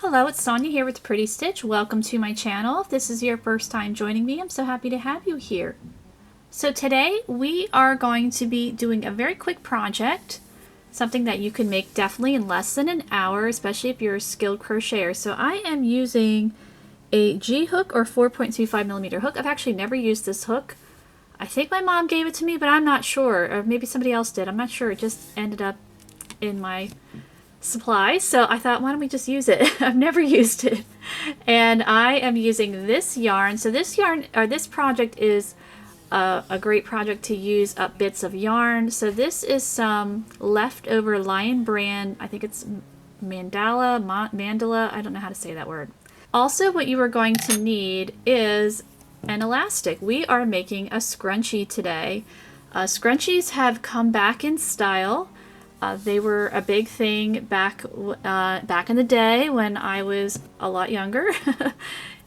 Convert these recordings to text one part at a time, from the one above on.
Hello, it's Sonia here with Pretty Stitch. Welcome to my channel. If this is your first time joining me, I'm so happy to have you here. So today we are going to be doing a very quick project, something that you can make definitely in less than an hour, especially if you're a skilled crocheter. So I am using a G hook or 4.25mm hook. I've actually never used this hook. I think my mom gave it to me, but I'm not sure, or maybe somebody else did. I'm not sure. It just ended up in my supplies, so I thought, why don't we just use it? I've never used it, and I am using this yarn. So this yarn, or this project, is a great project to use up bits of yarn. So this is some leftover Lion Brand, I think it's mandala, I don't know how to say that word. Also, what you are going to need is an elastic. We are making a scrunchie today. Scrunchies have come back in style. They were a big thing back in the day when I was a lot younger,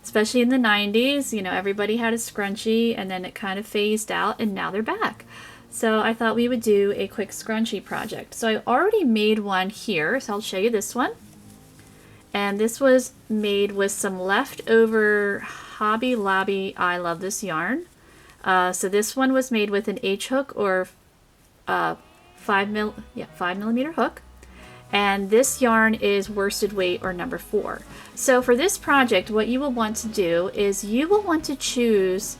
especially in the 90s. You know, everybody had a scrunchie, and then it kind of phased out, and now they're back. So I thought we would do a quick scrunchie project. So I already made one here, so I'll show you this one. And this was made with some leftover Hobby Lobby I Love This yarn. So this one was made with an H hook or 5mm hook, and this yarn is worsted weight or number 4. So for this project, what you will want to do is you will want to choose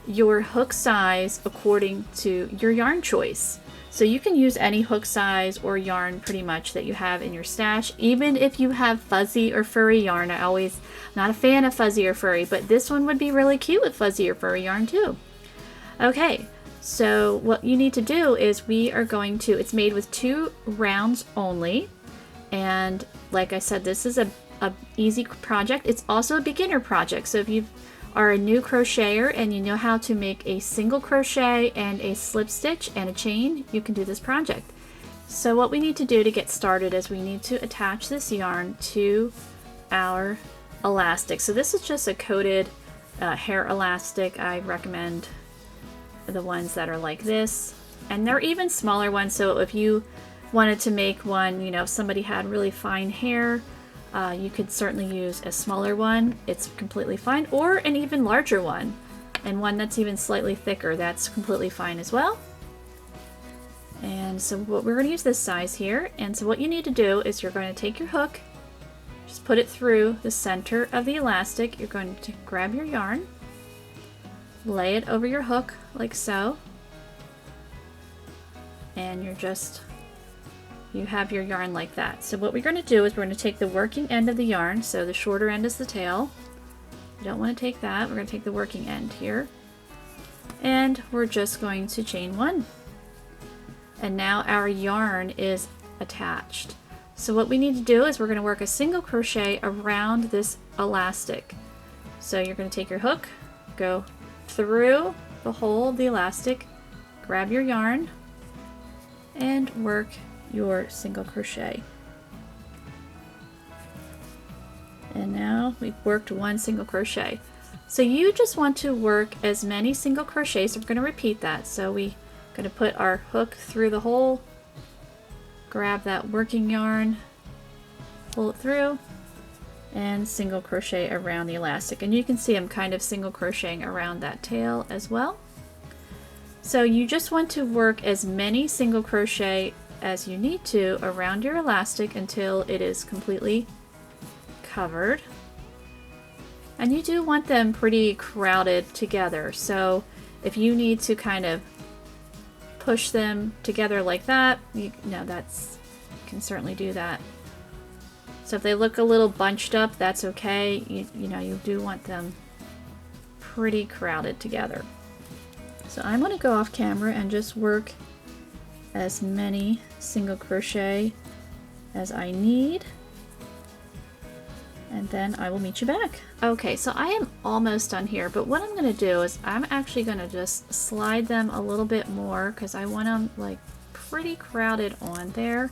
your hook size according to your yarn choice. So you can use any hook size or yarn pretty much that you have in your stash, even if you have fuzzy or furry yarn. Not a fan of fuzzy or furry, but this one would be really cute with fuzzy or furry yarn too. Okay. So what you need to do is it's made with 2 rounds only. And like I said, this is a easy project. It's also a beginner project. So if you are a new crocheter and you know how to make a single crochet and a slip stitch and a chain, you can do this project. So what we need to do to get started is we need to attach this yarn to our elastic. So this is just a coated hair elastic. I recommend the ones that are like this, and they're even smaller ones. So if you wanted to make one, you know, if somebody had really fine hair, you could certainly use a smaller one. It's completely fine, or an even larger one, and one that's even slightly thicker. That's completely fine as well. And so we're going to use this size here. And so what you need to do is you're going to take your hook, just put it through the center of the elastic. You're going to grab your yarn, lay it over your hook like so, and you have your yarn like that. So what we're going to do is we're going to take the working end of the yarn, so the shorter end is the tail. You don't want to take that. We're going to take the working end here, and we're just going to chain 1. And now our yarn is attached. So what we need to do is we're going to work a single crochet around this elastic. So you're going to take your hook, go through the hole of the elastic, grab your yarn, and work your single crochet. And now we've worked 1 single crochet. So you just want to work as many single crochets. So we're going to repeat that. So we're going to put our hook through the hole, grab that working yarn, pull it through, and single crochet around the elastic. And you can see I'm kind of single crocheting around that tail as well. So you just want to work as many single crochet as you need to around your elastic until it is completely covered. And you do want them pretty crowded together. So if you need to kind of push them together like that, you can certainly do that. So if they look a little bunched up, that's okay. You do want them pretty crowded together. So I'm going to go off camera and just work as many single crochet as I need, and then I will meet you back. Okay, so I am almost done here, but what I'm going to do is I'm actually going to just slide them a little bit more because I want them like pretty crowded on there.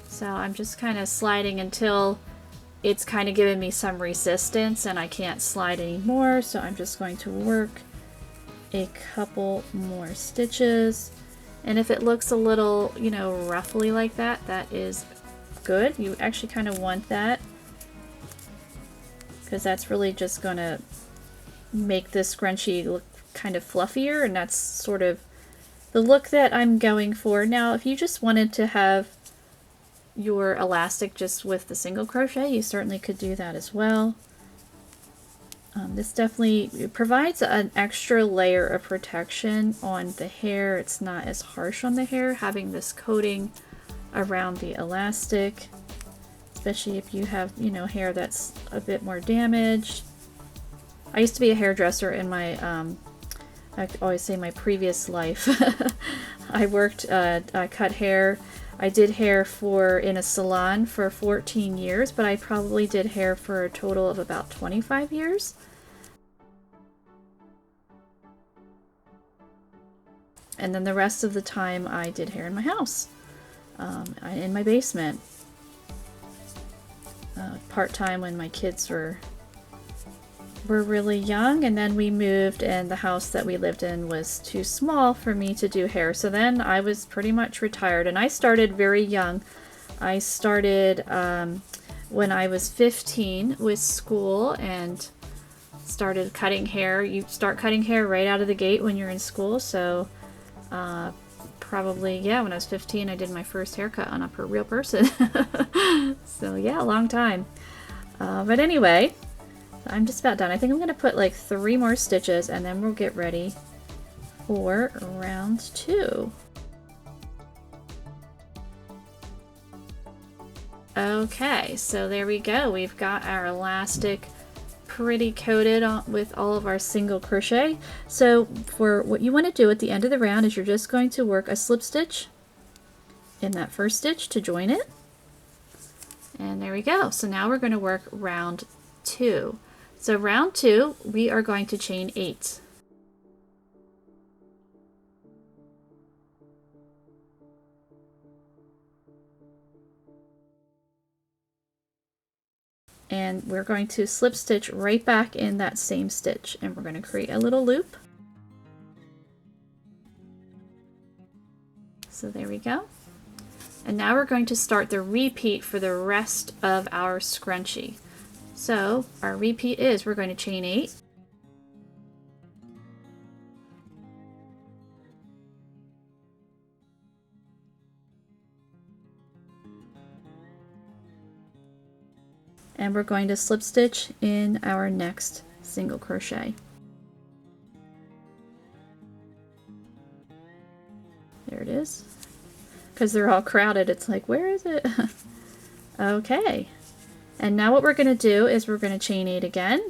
So I'm just kind of sliding until it's kind of giving me some resistance and I can't slide anymore. So I'm just going to work a couple more stitches. And if it looks a little, roughly like that, that is good. You actually kind of want that because that's really just going to make this scrunchie look kind of fluffier, and that's sort of the look that I'm going for. Now, if you just wanted to have your elastic just with the single crochet, you certainly could do that as well. This definitely provides an extra layer of protection on the hair. It's not as harsh on the hair having this coating around the elastic, especially if you have, you know, hair that's a bit more damaged. I used to be a hairdresser in my, I always say my previous life. I worked, I cut hair. I did hair in a salon for 14 years, but I probably did hair for a total of about 25 years. And then the rest of the time I did hair in my house, in my basement. Part-time when my kids were really young, and then we moved, and the house that we lived in was too small for me to do hair. So then I was pretty much retired, and I started very young. I started when I was 15 with school and started cutting hair. You start cutting hair right out of the gate when you're in school, so probably, yeah, when I was 15 I did my first haircut on a real person. So yeah, a long time. But anyway, I'm just about done. I think I'm going to put like 3 more stitches and then we'll get ready for round 2. Okay, so there we go. We've got our elastic pretty coated on with all of our single crochet. So for what you want to do at the end of the round is you're just going to work a slip stitch in that first stitch to join it. And there we go. So now we're going to work round 2. So round 2, we are going to chain 8. And we're going to slip stitch right back in that same stitch, and we're going to create a little loop. So there we go. And now we're going to start the repeat for the rest of our scrunchie. So our repeat is we're going to chain 8. And we're going to slip stitch in our next single crochet. There it is. Because they're all crowded, it's like, where is it? Okay. And now what we're going to do is we're going to chain 8 again.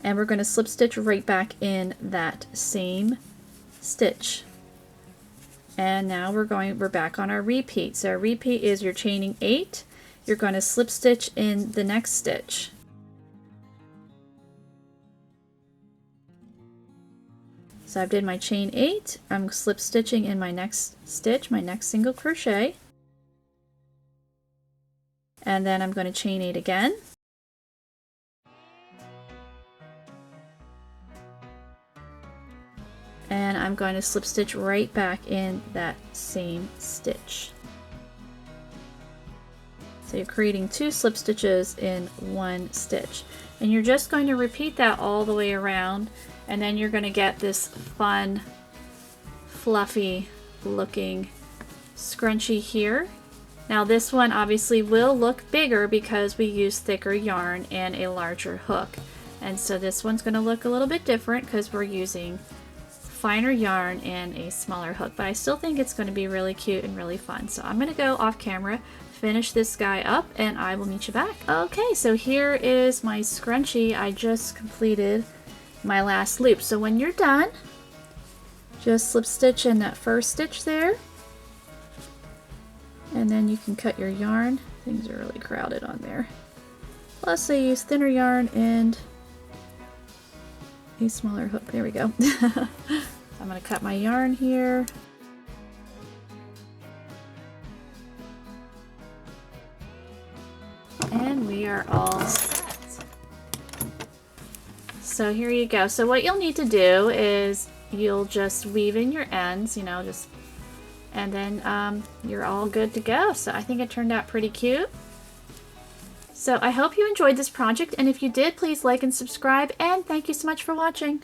And we're going to slip stitch right back in that same stitch. And now we're back on our repeat. So our repeat is you're chaining 8. You're going to slip stitch in the next stitch. So I've did my chain 8, I'm slip stitching in my next stitch, my next single crochet, and then I'm going to chain 8 again. And I'm going to slip stitch right back in that same stitch. So you're creating 2 slip stitches in 1 stitch. And you're just going to repeat that all the way around, and then you're going to get this fun, fluffy looking scrunchie here. Now this one obviously will look bigger because we use thicker yarn and a larger hook. And so this one's going to look a little bit different because we're using finer yarn and a smaller hook, but I still think it's going to be really cute and really fun. So I'm going to go off camera, finish this guy up, and I will meet you back. Okay, so here is my scrunchie. I just completed my last loop. So when you're done, just slip stitch in that first stitch there, and then you can cut your yarn. Things are really crowded on there. Plus I use thinner yarn and a smaller hook. There we go. I'm going to cut my yarn here. And we are all set. So here you go. So what you'll need to do is you'll just weave in your ends, you know, just, and then you're all good to go. So I think it turned out pretty cute. So I hope you enjoyed this project, and if you did, please like and subscribe, and thank you so much for watching.